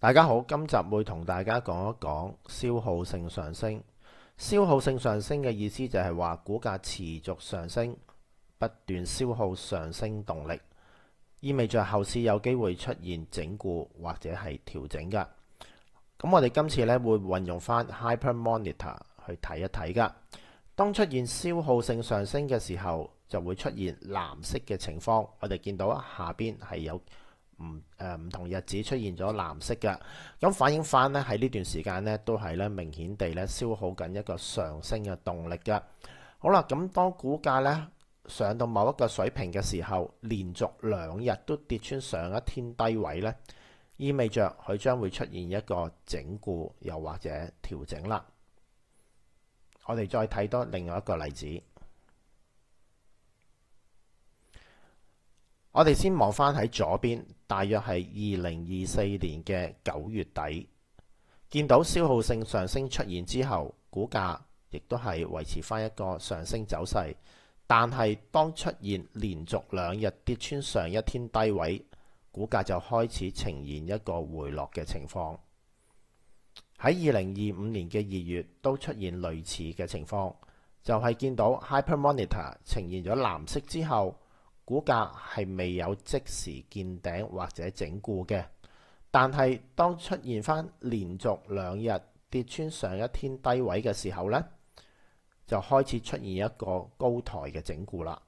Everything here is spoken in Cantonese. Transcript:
大家好，今集會同大家講一講消耗性上升。消耗性上升嘅意思就係話股價持續上升，不斷消耗上升動力，意味着後市有機會出現整固或者係調整㗎。咁我哋今次咧會運用翻 Hyper Monitor 去睇一睇㗎。當出現消耗性上升嘅時候，就會出現藍色嘅情況。我哋見到下邊係有唔同日子出現咗藍色嘅，咁反映翻咧喺呢段時間咧都係咧明顯地咧消耗緊一個上升嘅動力嘅。好啦，咁當股價咧上到某一個水平嘅時候，連續2日都跌穿上一天低位咧，意味着佢將會出現一個整固又或者調整啦。我哋再睇多另外一個例子。我哋先望翻喺左邊，大約係2024年嘅9月底，見到消耗性上升出現之後，股價亦都係維持翻一個上升走勢。但係當出現連續2日跌穿上一天低位，股價就開始呈現一個回落嘅情況。喺2025年嘅2月都出現類似嘅情況，就係見到 Hyper Monitor 呈現咗藍色之後，股價係未有即時見頂或者整固嘅，但係當出現翻連續2日跌穿上一天低位嘅時候呢，就開始出現一個高台嘅整固啦。